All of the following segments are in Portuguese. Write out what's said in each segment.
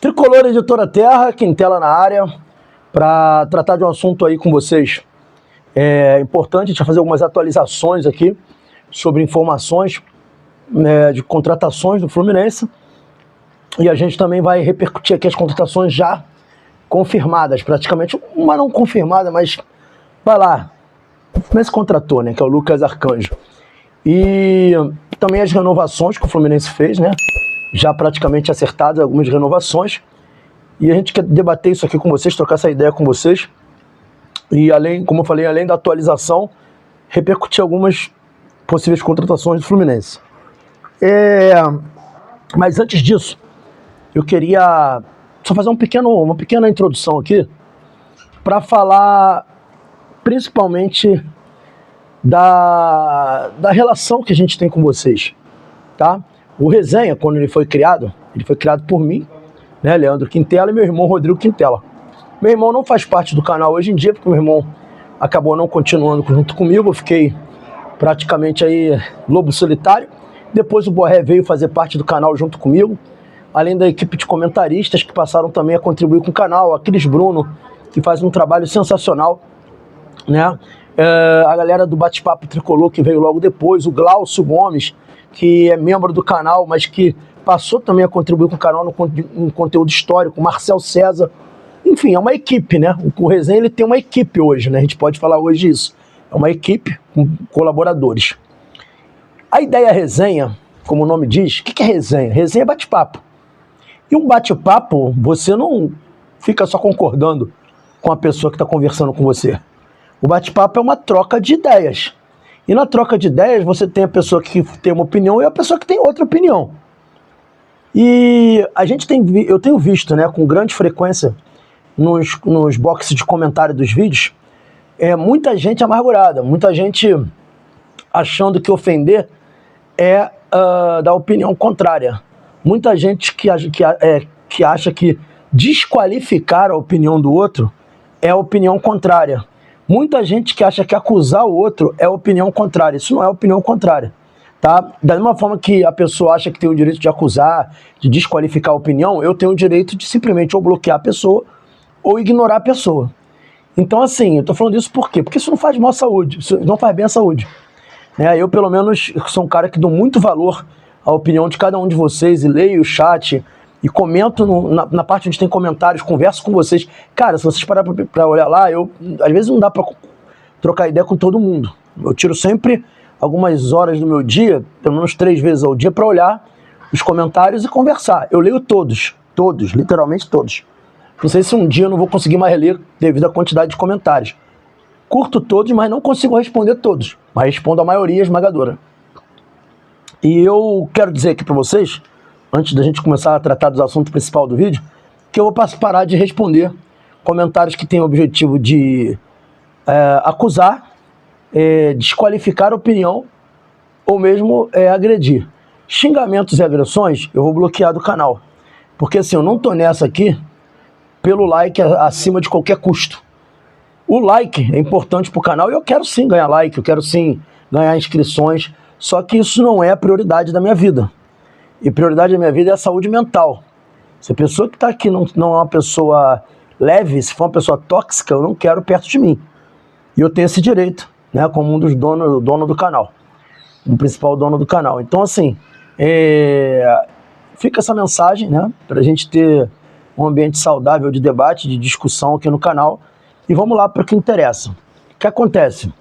Tricolor Editora Terra, Quintela na área, para tratar de um assunto aí com vocês. É importante a gente fazer algumas atualizações aqui sobre informações de contratações do Fluminense, e a gente também vai repercutir aqui as contratações já confirmadas, praticamente, uma não confirmada, mas vai lá, o Fluminense contratou, né, que é o Lucas Arcanjo. E também as renovações que o Fluminense fez, né, já praticamente acertadas, algumas renovações, e a gente quer debater isso aqui com vocês, trocar essa ideia com vocês, e além, como eu falei, além da atualização, repercutir algumas possíveis contratações do Fluminense. Mas antes disso, eu queria só fazer uma pequena introdução aqui, para falar principalmente da relação que a gente tem com vocês, tá? O Resenha, quando ele foi criado por mim, né, Leandro Quintela, e meu irmão Rodrigo Quintela. Meu irmão não faz parte do canal hoje em dia, porque meu irmão acabou não continuando junto comigo, eu fiquei praticamente aí lobo solitário. Depois o Borré veio fazer parte do canal junto comigo, além da equipe de comentaristas que passaram também a contribuir com o canal, Aquiles Bruno, que faz um trabalho sensacional, né? A galera do Bate-Papo Tricolor, que veio logo depois, o Glaucio Gomes, que é membro do canal, mas que passou também a contribuir com o canal no conteúdo histórico, o Marcel César. Enfim, é uma equipe, né? O Resenha, ele tem uma equipe hoje, né? A gente pode falar hoje isso. É uma equipe com colaboradores. A ideia Resenha, como o nome diz, o que é resenha? Resenha é bate-papo. E um bate-papo, você não fica só concordando com a pessoa que está conversando com você. O bate-papo é uma troca de ideias. E na troca de ideias, você tem a pessoa que tem uma opinião e a pessoa que tem outra opinião. E eu tenho visto, né, com grande frequência nos boxes de comentário dos vídeos, muita gente amargurada, muita gente achando que ofender é da opinião contrária. Muita gente que acha que desqualificar a opinião do outro é a opinião contrária. Muita gente que acha que acusar o outro é opinião contrária. Isso não é opinião contrária, tá? Da mesma forma que a pessoa acha que tem o direito de acusar, de desqualificar a opinião, eu tenho o direito de simplesmente ou bloquear a pessoa ou ignorar a pessoa. Então, assim, eu tô falando isso por quê? Porque isso não faz mal à saúde, isso não faz bem à saúde. Eu, pelo menos, sou um cara que dou muito valor à opinião de cada um de vocês, e leio o chat, e comento na parte onde tem comentários, converso com vocês. Cara, se vocês pararem para olhar lá, às vezes não dá para trocar ideia com todo mundo. Eu tiro sempre algumas horas do meu dia, pelo menos 3 vezes ao dia, para olhar os comentários e conversar. Eu leio todos, literalmente todos. Não sei se um dia eu não vou conseguir mais ler devido à quantidade de comentários. Curto todos, mas não consigo responder todos. Mas respondo a maioria esmagadora. E eu quero dizer aqui para vocês, antes da gente começar a tratar do assunto principal do vídeo, que eu vou parar de responder comentários que têm o objetivo de acusar, desqualificar a opinião ou mesmo agredir. Xingamentos e agressões eu vou bloquear do canal. Porque assim, eu não tô nessa aqui pelo like acima de qualquer custo. O like é importante para o canal e eu quero sim ganhar like, eu quero sim ganhar inscrições, só que isso não é a prioridade da minha vida. E prioridade da minha vida é a saúde mental. Se a pessoa que está aqui não é uma pessoa leve, se for uma pessoa tóxica, eu não quero perto de mim. E eu tenho esse direito, né, como um dos dono do canal, o principal dono do canal. Então, assim, fica essa mensagem, né, para a gente ter um ambiente saudável de debate, de discussão aqui no canal. E vamos lá para o que interessa. O que acontece?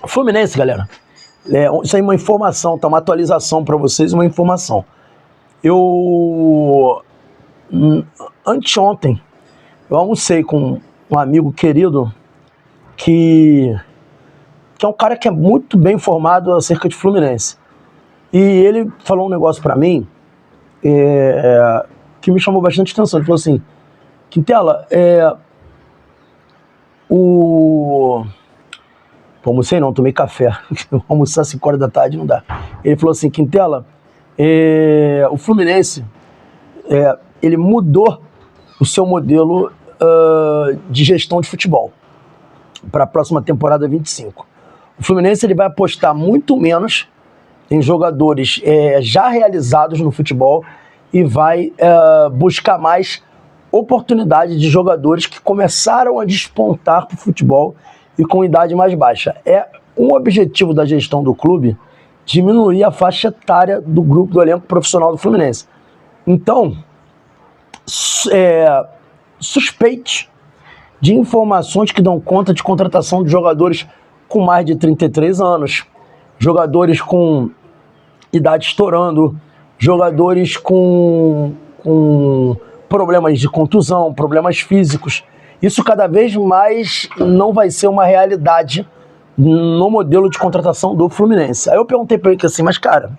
O Fluminense, galera, isso aí é uma informação, tá? Uma atualização para vocês, uma informação. Anteontem, eu almocei com um amigo querido que é um cara que é muito bem informado acerca de Fluminense. E ele falou um negócio para mim que me chamou bastante atenção. Ele falou assim: Quintela, almocei não, tomei café. Almoçar às 5 horas da tarde não dá. Ele falou assim: Quintela, o Fluminense, ele mudou o seu modelo de gestão de futebol para a próxima temporada 25. O Fluminense ele vai apostar muito menos em jogadores já realizados no futebol e vai buscar mais oportunidade de jogadores que começaram a despontar para o futebol e com idade mais baixa. É um objetivo da gestão do clube diminuir a faixa etária do grupo do elenco profissional do Fluminense. Então, suspeite de informações que dão conta de contratação de jogadores com mais de 33 anos, jogadores com idade estourando, jogadores com problemas de contusão, problemas físicos. Isso cada vez mais não vai ser uma realidade no modelo de contratação do Fluminense. Aí eu perguntei para ele assim, mas cara,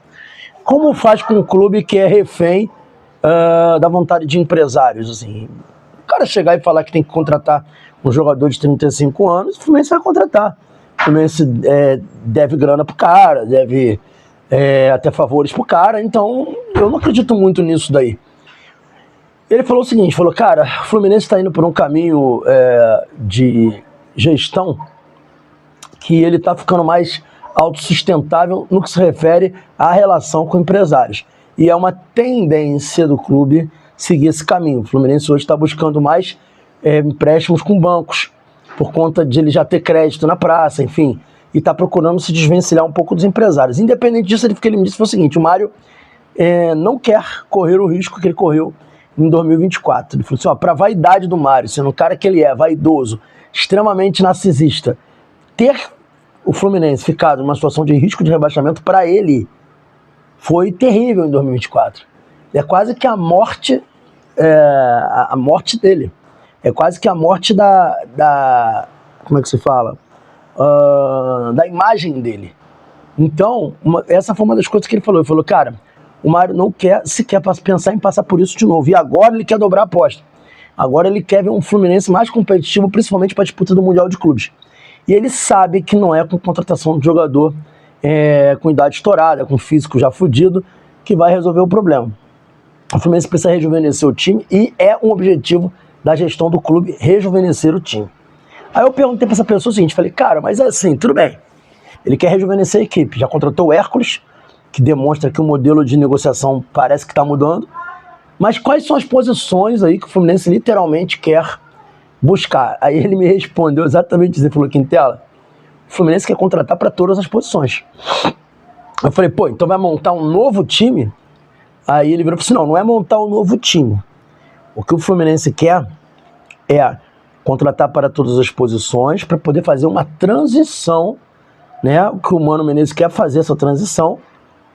como faz com um clube que é refém da vontade de empresários? Assim, o cara chegar e falar que tem que contratar um jogador de 35 anos, o Fluminense vai contratar. O Fluminense deve grana pro cara, deve até favores pro cara, então eu não acredito muito nisso daí. Ele falou o seguinte, falou, cara, o Fluminense está indo por um caminho de gestão que ele está ficando mais autossustentável no que se refere à relação com empresários. E é uma tendência do clube seguir esse caminho. O Fluminense hoje está buscando mais empréstimos com bancos, por conta de ele já ter crédito na praça, enfim, e está procurando se desvencilhar um pouco dos empresários. Independente disso, ele me disse foi o seguinte, o Mário não quer correr o risco que ele correu em 2024. Ele falou assim, para a vaidade do Mário, sendo o cara que ele é, vaidoso, extremamente narcisista, ter o Fluminense ficado numa situação de risco de rebaixamento, para ele, foi terrível em 2024. É quase que a morte dele. É quase que a morte como é que se fala? Da imagem dele. Então, essa foi uma das coisas que ele falou. Ele falou, cara, o Mário não quer sequer pensar em passar por isso de novo. E agora ele quer dobrar a aposta. Agora ele quer ver um Fluminense mais competitivo, principalmente para a disputa do Mundial de Clubes. E ele sabe que não é com contratação de jogador com idade estourada, com físico já fudido, que vai resolver o problema. O Fluminense precisa rejuvenescer o time e é um objetivo da gestão do clube rejuvenescer o time. Aí eu perguntei para essa pessoa o seguinte, falei, cara, mas assim, tudo bem. Ele quer rejuvenescer a equipe, já contratou o Hércules, que demonstra que o modelo de negociação parece que está mudando, mas quais são as posições aí que o Fluminense literalmente quer buscar? Aí ele me respondeu exatamente isso, ele falou, Quintela, o Fluminense quer contratar para todas as posições. Eu falei, pô, então vai montar um novo time? Aí ele virou e falou assim, não é montar um novo time. O que o Fluminense quer é contratar para todas as posições para poder fazer uma transição, né? O que o Mano Menezes quer fazer essa transição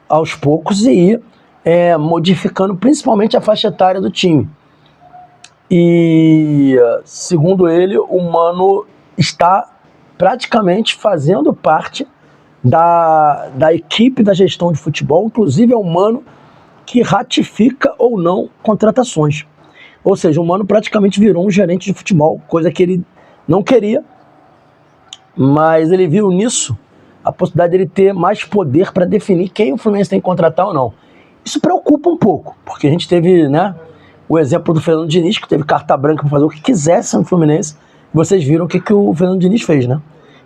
aos poucos e ir modificando principalmente a faixa etária do time. E, segundo ele, o Mano está praticamente fazendo parte da equipe da gestão de futebol, inclusive é o Mano que ratifica ou não contratações. Ou seja, o Mano praticamente virou um gerente de futebol, coisa que ele não queria, mas ele viu nisso a possibilidade dele ter mais poder para definir quem o Fluminense tem que contratar ou não. Isso preocupa um pouco, porque a gente teve, né, o exemplo do Fernando Diniz, que teve carta branca para fazer o que quisesse no Fluminense. Vocês viram o que o Fernando Diniz fez, né?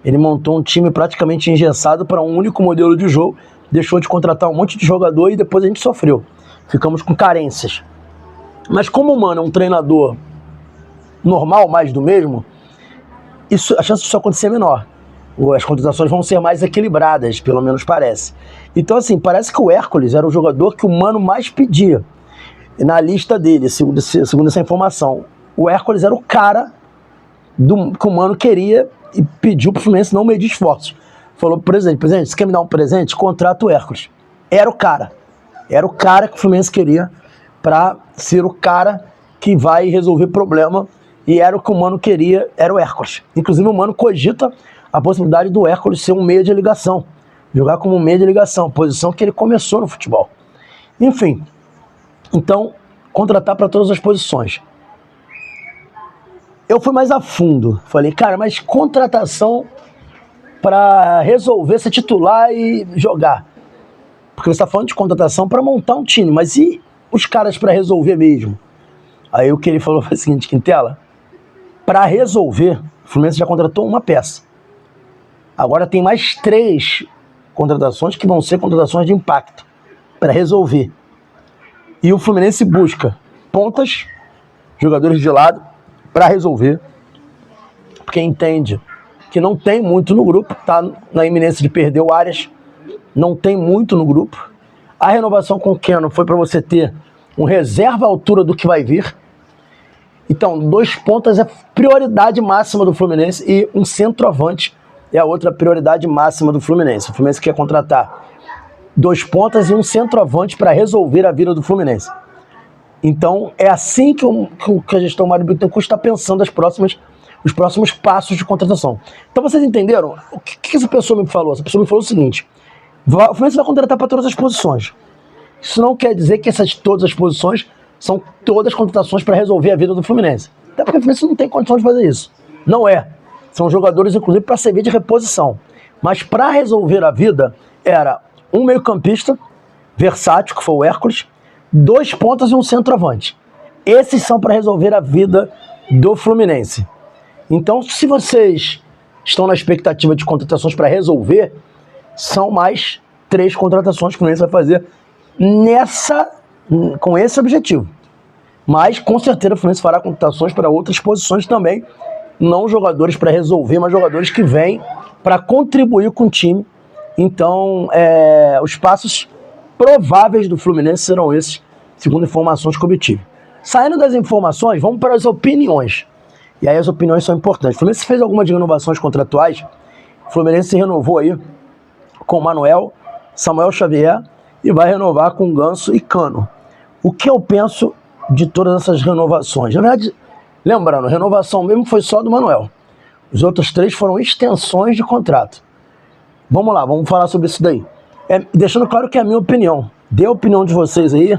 Ele montou um time praticamente engessado para um único modelo de jogo, deixou de contratar um monte de jogador e depois a gente sofreu. Ficamos com carências. Mas como o Mano é um treinador normal, mais do mesmo, a chance disso acontecer é menor. As contratações vão ser mais equilibradas, pelo menos parece. Então, assim, parece que o Hércules era o jogador que o Mano mais pedia. E na lista dele, segundo essa informação, o Hércules era o cara que o Mano queria e pediu pro Fluminense não medir esforços. Falou pro presidente, você quer me dar um presente? Contrata o Hércules. Era o cara. Era o cara que o Fluminense queria para ser o cara que vai resolver problema, e era o que o Mano queria, era o Hércules. Inclusive o Mano cogita a possibilidade do Hércules ser um meia de ligação, jogar como um meia de ligação, posição que ele começou no futebol. Enfim, então, contratar para todas as posições. Eu fui mais a fundo, falei, cara, mas contratação para resolver ser titular e jogar? Porque você está falando de contratação para montar um time, mas e os caras para resolver mesmo? Aí o que ele falou foi o seguinte, Quintela, para resolver, o Fluminense já contratou uma peça. Agora tem mais 3 contratações que vão ser contratações de impacto para resolver. E o Fluminense busca pontas, jogadores de lado, para resolver, porque entende que não tem muito no grupo, está na iminência de perder o Arias, não tem muito no grupo. A renovação com o Keno foi para você ter um reserva à altura do que vai vir. Então, 2 pontas é prioridade máxima do Fluminense e um centroavante é a outra prioridade máxima do Fluminense. O Fluminense quer contratar 2 pontas e um centroavante para resolver a vida do Fluminense. Então, é assim que a gestão Mário Bittencourt está pensando os próximos passos de contratação. Então, vocês entenderam? O que essa pessoa me falou? Essa pessoa me falou o seguinte: o Fluminense vai contratar para todas as posições. Isso não quer dizer que todas as posições são todas contratações para resolver a vida do Fluminense. Até porque o Fluminense não tem condição de fazer isso. Não é. São jogadores, inclusive, para servir de reposição. Mas para resolver a vida, era um meio-campista versátil, que foi o Hércules, 2 pontas e um centroavante. Esses são para resolver a vida do Fluminense. Então, se vocês estão na expectativa de contratações para resolver, são mais 3 contratações que o Fluminense vai fazer com esse objetivo. Mas, com certeza, o Fluminense fará contratações para outras posições também. Não jogadores para resolver, mas jogadores que vêm para contribuir com o time. Então, os passos prováveis do Fluminense serão esses, segundo informações que obtive. Saindo das informações, vamos para as opiniões. E aí as opiniões são importantes. O Fluminense fez algumas renovações contratuais. O Fluminense renovou aí com Manuel, Samuel Xavier e vai renovar com Ganso e Cano. O que eu penso de todas essas renovações? Na verdade, lembrando, a renovação mesmo foi só do Manuel. Os outros 3 foram extensões de contrato. Vamos lá, vamos falar sobre isso daí. Deixando claro que é a minha opinião. Dê a opinião de vocês aí,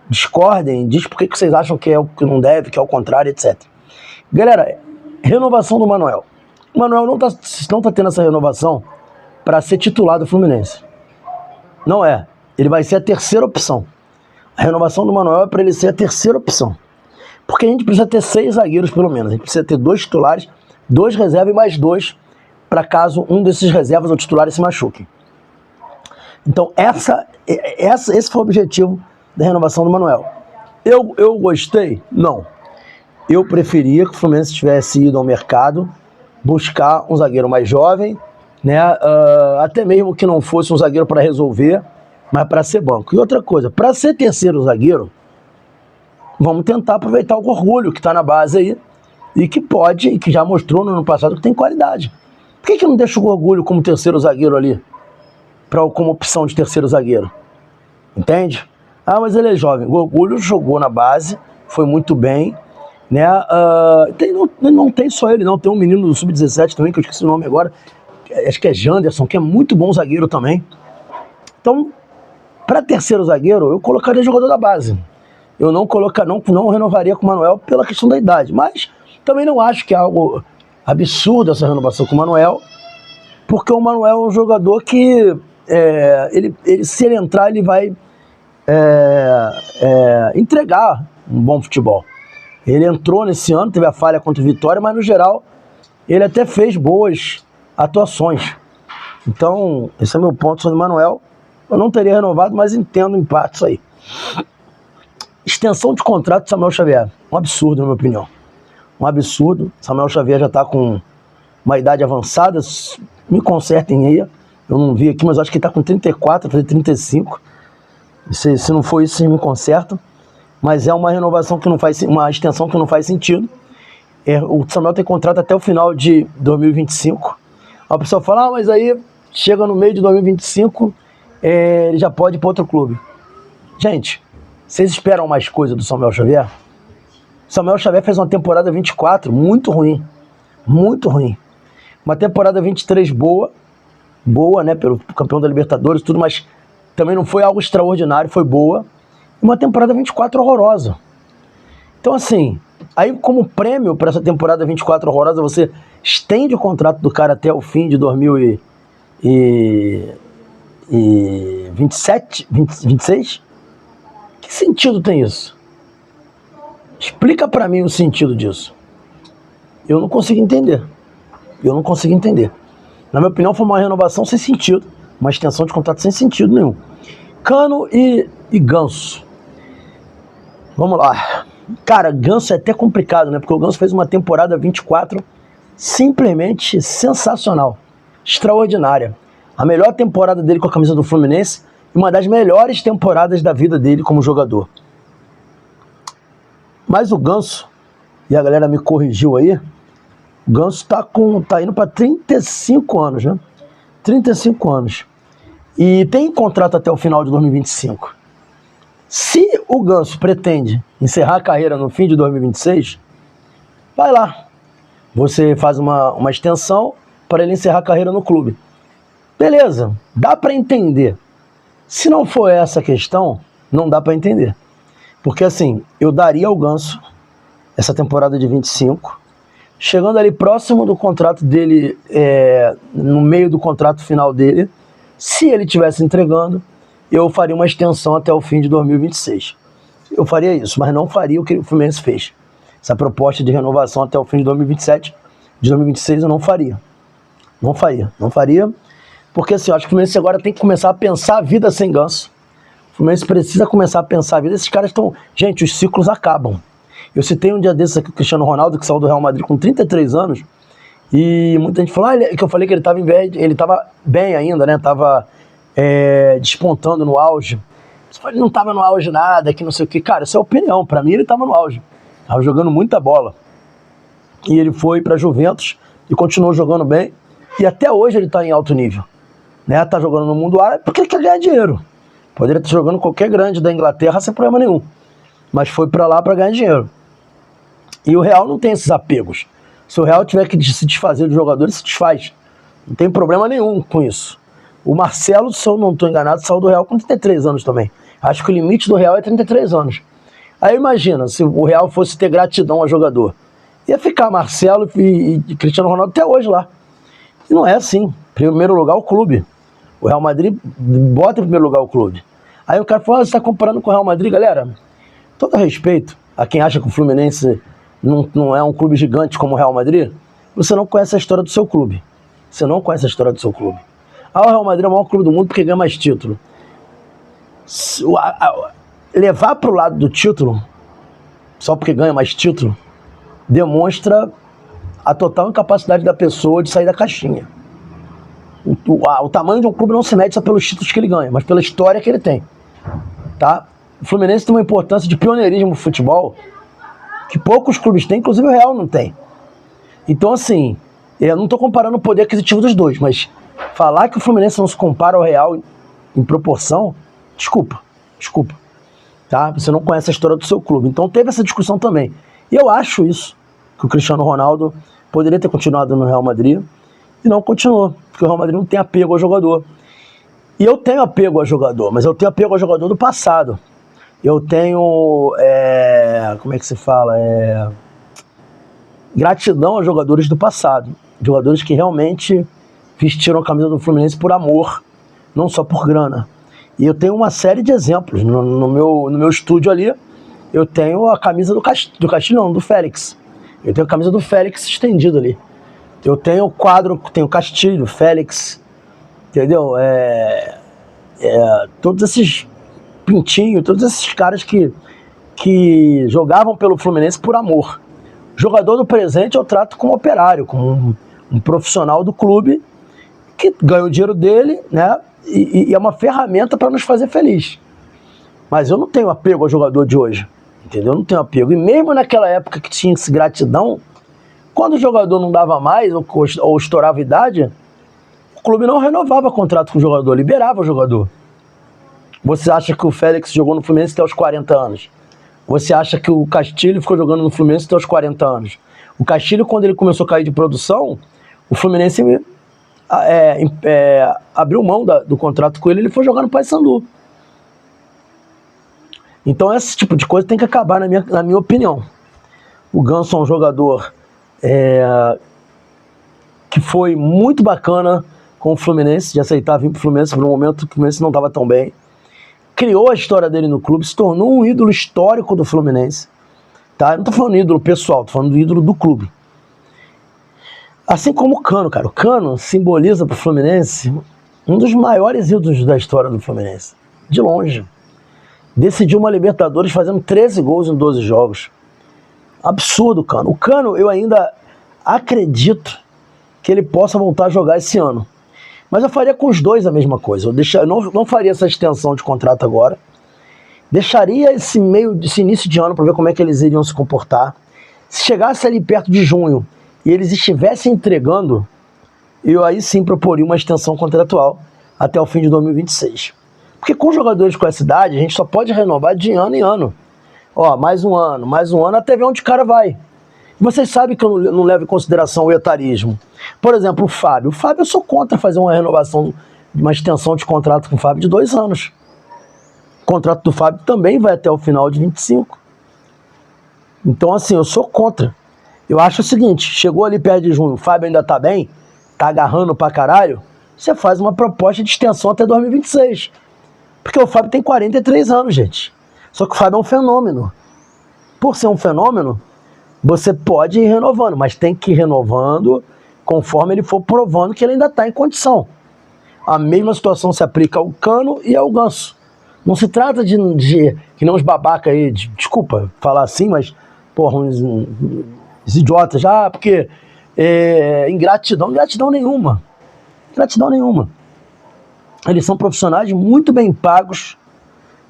discordem, diz por que vocês acham que é o que não deve, que é o contrário, etc. Galera, renovação do Manuel. O Manuel não tá tendo essa renovação para ser titular do Fluminense. Não é. Ele vai ser a terceira opção. A renovação do Manuel é para ele ser a terceira opção. Porque a gente precisa ter 6 zagueiros pelo menos. A gente precisa ter 2 titulares, 2 reservas e mais 2 para caso um desses reservas ou titulares se machuquem. Então esse foi o objetivo da renovação do Manuel. Eu gostei? Não. Eu preferia que o Fluminense tivesse ido ao mercado buscar um zagueiro mais jovem, né? Até mesmo que não fosse um zagueiro para resolver, mas para ser banco. E outra coisa, para ser terceiro zagueiro, vamos tentar aproveitar o Orgulho que está na base aí e que pode, e que já mostrou no ano passado que tem qualidade. Por que não deixa o Orgulho como terceiro zagueiro ali? Como opção de terceiro zagueiro? Entende? Ah, mas ele é jovem. O Orgulho jogou na base, foi muito bem, né? Não tem só ele, não. Tem um menino do Sub-17 também, que eu esqueci o nome agora. Acho que é Janderson, que é muito bom zagueiro também. Então, para terceiro zagueiro, eu colocaria jogador da base. Eu não renovaria com o Manuel pela questão da idade. Mas também não acho que é algo absurdo essa renovação com o Manuel, porque o Manuel é um jogador que, se ele entrar, ele vai entregar um bom futebol. Ele entrou nesse ano, teve a falha contra o Vitória, mas no geral ele até fez boas atuações. Então, esse é meu ponto sobre o Manuel. Eu não teria renovado, mas entendo em parte isso aí. Extensão de contrato de Samuel Xavier. Um absurdo, na minha opinião. Um absurdo. Samuel Xavier já está com uma idade avançada. Me consertem aí. Eu não vi aqui, mas acho que ele está com 34, fazer 35. Se não for isso, vocês me consertam. Mas é uma renovação que não faz, uma extensão que não faz sentido. O Samuel tem contrato até o final de 2025. A pessoa fala, mas aí chega no meio de 2025, ele já pode ir para outro clube. Gente, vocês esperam mais coisa do Samuel Xavier? Samuel Xavier fez uma temporada 24 muito ruim. Muito ruim. Uma temporada 23 boa, né, pelo campeão da Libertadores e tudo, mas também não foi algo extraordinário, foi boa. E uma temporada 24 horrorosa. Então, assim, aí como prêmio para essa temporada 24 horrorosa, você estende o contrato do cara até o fim de 2026? Que sentido tem isso? Explica para mim o sentido disso. Eu não consigo entender. Na minha opinião, foi uma renovação sem sentido. Uma extensão de contrato sem sentido nenhum. Cano e Ganso. Vamos lá. Cara, Ganso é até complicado, né? Porque o Ganso fez uma temporada 24 simplesmente sensacional. Extraordinária. A melhor temporada dele com a camisa do Fluminense e uma das melhores temporadas da vida dele como jogador. Mas o Ganso, e a galera me corrigiu aí, o Ganso tá indo para 35 anos, né? 35 anos. E tem contrato até o final de 2025. Se o Ganso pretende encerrar a carreira no fim de 2026, vai lá. Você faz uma extensão para ele encerrar a carreira no clube. Beleza, dá para entender. Se não for essa a questão, não dá para entender. Porque assim, eu daria ao Ganso essa temporada de 25, chegando ali próximo do contrato dele, no meio do contrato final dele, se ele estivesse entregando, eu faria uma extensão até o fim de 2026. Eu faria isso, mas não faria o que o Fluminense fez. Essa proposta de renovação até o fim de 2027, de 2026 eu não faria. Não faria, porque assim, eu acho que o Fluminense agora tem que começar a pensar a vida sem Ganso. O Fluminense precisa começar a pensar a vida. Esses caras estão... Gente, os ciclos acabam. Eu citei um dia desses aqui o Cristiano Ronaldo, que saiu do Real Madrid com 33 anos, e muita gente falou que eu falei que ele estava bem ainda, né? Tava despontando no auge. Ele não estava no auge nada, que não sei o que. Cara, essa é a opinião. Para mim, ele estava no auge. Estava jogando muita bola. E ele foi para Juventus e continuou jogando bem. E até hoje ele está em alto nível. Né? Tá jogando no mundo árabe porque ele quer ganhar dinheiro. Poderia estar jogando qualquer grande da Inglaterra sem problema nenhum. Mas foi para lá para ganhar dinheiro. E o Real não tem esses apegos. Se o Real tiver que se desfazer dos jogadores, se desfaz. Não tem problema nenhum com isso. O Marcelo, se eu não estou enganado, saiu do Real com 33 anos também. Acho que o limite do Real é 33 anos. Aí imagina, se o Real fosse ter gratidão ao jogador. Ia ficar Marcelo e Cristiano Ronaldo até hoje lá. E não é assim. Em primeiro lugar, o clube. O Real Madrid bota em primeiro lugar o clube. Aí o cara fala, você está comparando com o Real Madrid, galera? Todo respeito a quem acha que o Fluminense não é um clube gigante como o Real Madrid, você não conhece a história do seu clube. Você não conhece a história do seu clube. O Real Madrid é o maior clube do mundo porque ganha mais título. Levar para o lado do título, só porque ganha mais título, demonstra a total incapacidade da pessoa de sair da caixinha. O tamanho de um clube não se mede só pelos títulos que ele ganha, mas pela história que ele tem. Tá? O Fluminense tem uma importância de pioneirismo no futebol que poucos clubes têm, inclusive o Real não tem. Então, assim, eu não estou comparando o poder aquisitivo dos dois, mas falar que o Fluminense não se compara ao Real em proporção, desculpa. Tá? Você não conhece a história do seu clube. Então teve essa discussão também. E eu acho isso, que o Cristiano Ronaldo poderia ter continuado no Real Madrid e não continuou, porque o Real Madrid não tem apego ao jogador. E eu tenho apego ao jogador, mas eu tenho apego ao jogador do passado. Eu tenho, como é que se fala? Gratidão aos jogadores do passado. Jogadores que realmente vestiram a camisa do Fluminense por amor, não só por grana. E eu tenho uma série de exemplos. No meu estúdio ali, eu tenho a camisa do Castilho, não, do Félix. Eu tenho a camisa do Félix estendida ali. Eu tenho o quadro, tenho Castilho, Félix, entendeu? Todos esses Pintinho, todos esses caras que jogavam pelo Fluminense por amor. Jogador do presente eu trato como operário, como um profissional do clube que ganha o dinheiro dele, né? E é uma ferramenta para nos fazer feliz. Mas eu não tenho apego ao jogador de hoje, entendeu? Eu não tenho apego. E mesmo naquela época que tinha esse gratidão, quando o jogador não dava mais ou estourava a idade, o clube não renovava contrato com o jogador, liberava o jogador. Você acha que o Félix jogou no Fluminense até os 40 anos? Você acha que o Castilho ficou jogando no Fluminense até os 40 anos? O Castilho, quando ele começou a cair de produção, o Fluminense abriu mão do contrato com ele, ele foi jogar no Paysandu. Então esse tipo de coisa tem que acabar na minha opinião. O Ganso é um jogador que foi muito bacana com o Fluminense, de aceitar vir para o Fluminense por um momento que o Fluminense não estava tão bem. Criou a história dele no clube, se tornou um ídolo histórico do Fluminense. Tá? Eu não estou falando ídolo pessoal, estou falando do ídolo do clube. Assim como o Cano, cara. O Cano simboliza para o Fluminense um dos maiores ídolos da história do Fluminense. De longe. decidiu uma Libertadores fazendo 13 gols em 12 jogos. Absurdo, Cano. O Cano, eu ainda acredito que ele possa voltar a jogar esse ano. Mas eu faria com os dois a mesma coisa. Eu não faria essa extensão de contrato agora. Deixaria esse início de ano para ver como é que eles iriam se comportar. Se chegasse ali perto de junho e eles estivessem entregando, eu aí sim proporia uma extensão contratual até o fim de 2026. Porque com jogadores com essa idade, a gente só pode renovar de ano em ano. Ó, mais um ano, até ver onde o cara vai. Vocês sabem que eu não levo em consideração o etarismo. Por exemplo, o Fábio. O Fábio, eu sou contra fazer uma renovação, uma extensão de contrato com o Fábio de 2 anos. O contrato do Fábio também vai até o final de 25. Então, assim, eu sou contra. Eu acho o seguinte, chegou ali perto de junho, o Fábio ainda tá bem, tá agarrando pra caralho, você faz uma proposta de extensão até 2026. Porque o Fábio tem 43 anos, gente. Só que o Fábio é um fenômeno. Por ser um fenômeno, você pode ir renovando, mas tem que ir renovando conforme ele for provando que ele ainda está em condição. A mesma situação se aplica ao Cano e ao Ganso. Não se trata de que nem uns babaca aí, desculpa falar assim, mas, porra, uns idiotas, já, porque ingratidão nenhuma. Ingratidão nenhuma. Eles são profissionais muito bem pagos,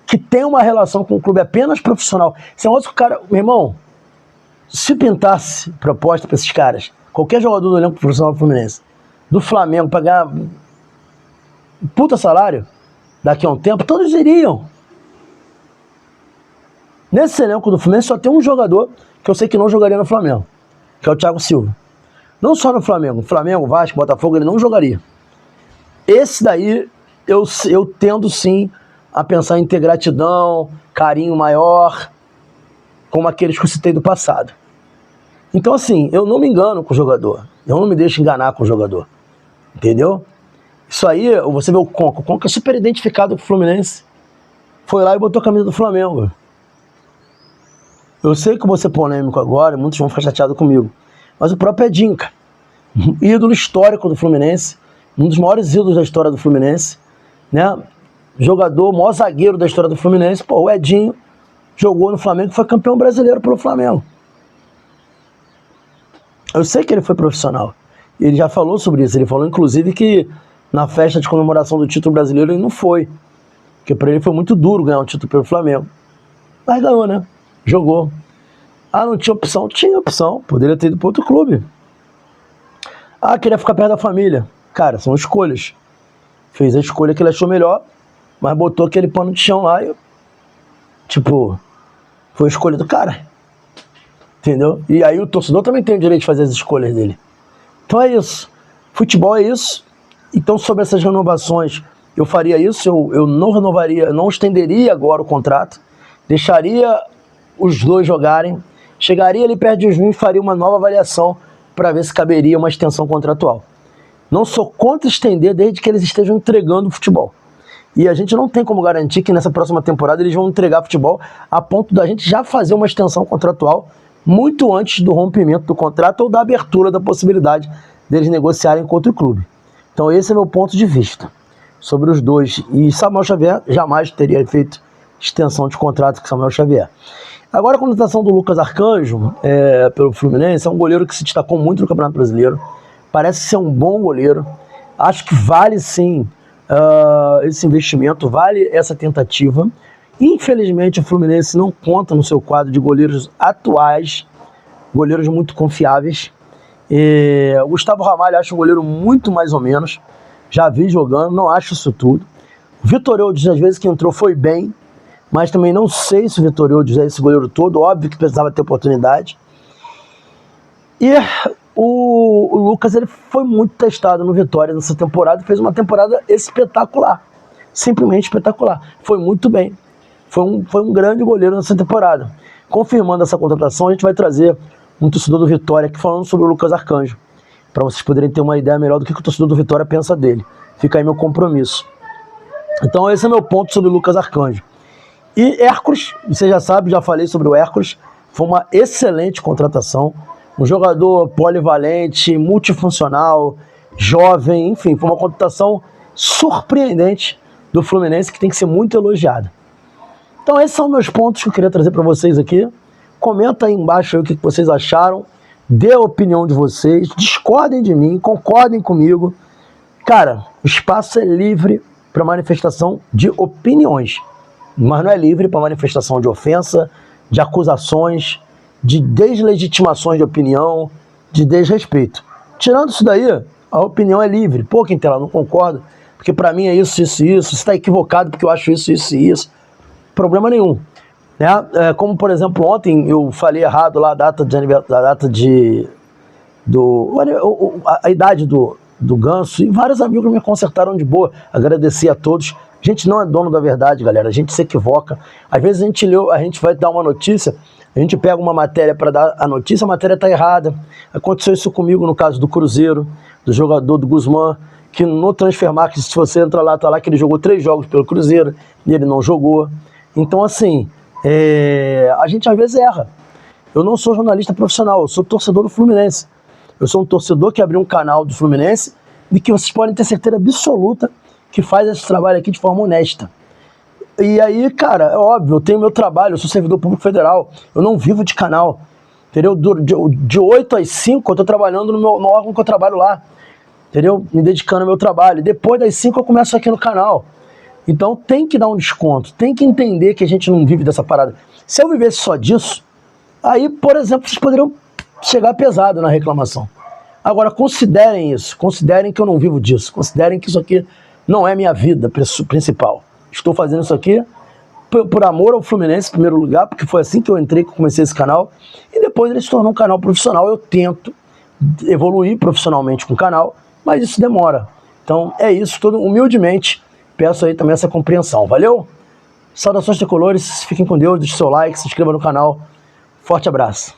que têm uma relação com o clube apenas profissional. Esse é outro cara, meu irmão, se pintasse proposta para esses caras, qualquer jogador do elenco profissional do Fluminense, do Flamengo, para ganhar um puta salário, daqui a um tempo, todos iriam. Nesse elenco do Fluminense só tem um jogador que eu sei que não jogaria no Flamengo, que é o Thiago Silva. Não só no Flamengo, Vasco, Botafogo, ele não jogaria. Esse daí, eu tendo sim a pensar em ter gratidão, carinho maior, como aqueles que eu citei do passado. Então, assim, eu não me engano com o jogador. Eu não me deixo enganar com o jogador. Entendeu? Isso aí, você vê o Conca. O Conca é super identificado com o Fluminense. Foi lá e botou a camisa do Flamengo. Eu sei que eu vou ser polêmico agora, muitos vão ficar chateados comigo. Mas o próprio Edinho, cara, ídolo histórico do Fluminense, um dos maiores ídolos da história do Fluminense, né? Jogador, maior zagueiro da história do Fluminense, pô, o Edinho jogou no Flamengo e foi campeão brasileiro pelo Flamengo. Eu sei que ele foi profissional. Ele já falou sobre isso. Ele falou, inclusive, que na festa de comemoração do título brasileiro ele não foi. Porque para ele foi muito duro ganhar um título pelo Flamengo. Mas ganhou, né? Jogou. Ah, não tinha opção? Tinha opção. Poderia ter ido para outro clube. Ah, queria ficar perto da família. Cara, são escolhas. Fez a escolha que ele achou melhor, mas botou aquele pano de chão lá e... Tipo, foi a escolha do cara. Entendeu? E aí o torcedor também tem o direito de fazer as escolhas dele. Então é isso. Futebol é isso. Então sobre essas renovações, eu faria isso. Eu não renovaria, não estenderia agora o contrato. Deixaria os dois jogarem. Chegaria ali perto de junho e faria uma nova avaliação para ver se caberia uma extensão contratual. Não sou contra estender desde que eles estejam entregando o futebol. E a gente não tem como garantir que nessa próxima temporada eles vão entregar futebol a ponto da gente já fazer uma extensão contratual muito antes do rompimento do contrato ou da abertura da possibilidade deles negociarem com outro clube. Então esse é meu ponto de vista sobre os dois. E Samuel Xavier jamais teria feito extensão de contrato com Samuel Xavier. Agora a contratação do Lucas Arcanjo pelo Fluminense é um goleiro que se destacou muito no Campeonato Brasileiro. Parece ser um bom goleiro. Acho que vale sim esse investimento, vale essa tentativa. Infelizmente o Fluminense não conta no seu quadro de goleiros atuais, goleiros muito confiáveis. O Gustavo Ramalho acho um goleiro muito mais ou menos, já vi jogando, não acho isso tudo. O Vitor Eudes, às vezes que entrou foi bem, mas também não sei se o Vitor Eudes é esse goleiro todo, óbvio que precisava ter oportunidade. E o Lucas ele foi muito testado no Vitória nessa temporada, fez uma temporada espetacular, simplesmente espetacular, foi muito bem. Foi um grande goleiro nessa temporada. Confirmando essa contratação, a gente vai trazer um torcedor do Vitória aqui falando sobre o Lucas Arcanjo, para vocês poderem ter uma ideia melhor do que o torcedor do Vitória pensa dele. Fica aí meu compromisso. Então esse é meu ponto sobre o Lucas Arcanjo. E Hércules, você já sabe, já falei sobre o Hércules, foi uma excelente contratação, um jogador polivalente, multifuncional, jovem, enfim, foi uma contratação surpreendente do Fluminense que tem que ser muito elogiada. Então esses são meus pontos que eu queria trazer para vocês aqui. Comenta aí embaixo aí o que vocês acharam, dê a opinião de vocês, discordem de mim, concordem comigo. Cara, o espaço é livre para manifestação de opiniões, mas não é livre para manifestação de ofensa, de acusações, de deslegitimações de opinião, de desrespeito. Tirando isso daí, a opinião é livre. Pô, Quintela, não concordo, porque para mim é isso, isso e isso. Você está equivocado porque eu acho isso, isso e isso. Problema nenhum. Né? Como, por exemplo, ontem eu falei errado lá a idade do Ganso, e vários amigos me consertaram de boa. Agradeci a todos. A gente não é dono da verdade, galera. A gente se equivoca. Às vezes a gente vai dar uma notícia, a gente pega uma matéria para dar a notícia, a matéria está errada. Aconteceu isso comigo no caso do Cruzeiro, do jogador do Guzmán, que no Transfermarkt, se você entrar lá, tá lá que ele jogou 3 jogos pelo Cruzeiro e ele não jogou. Então, assim, a gente às vezes erra. Eu não sou jornalista profissional, eu sou torcedor do Fluminense. Eu sou um torcedor que abriu um canal do Fluminense e que vocês podem ter certeza absoluta que faz esse trabalho aqui de forma honesta. E aí, cara, é óbvio, eu tenho meu trabalho, eu sou servidor público federal, eu não vivo de canal, entendeu? De 8 às 5 eu tô trabalhando no órgão que eu trabalho lá, entendeu? Me dedicando ao meu trabalho. Depois das 5 eu começo aqui no canal. Então tem que dar um desconto, tem que entender que a gente não vive dessa parada. Se eu vivesse só disso, aí, por exemplo, vocês poderiam chegar pesado na reclamação. Agora, considerem isso, considerem que eu não vivo disso, considerem que isso aqui não é minha vida principal. Estou fazendo isso aqui por amor ao Fluminense, em primeiro lugar, porque foi assim que eu entrei, que eu comecei esse canal, e depois ele se tornou um canal profissional. Eu tento evoluir profissionalmente com o canal, mas isso demora. Então é isso, humildemente peço aí também essa compreensão. Valeu? Saudações tricolores, fiquem com Deus, deixe seu like, se inscreva no canal. Forte abraço.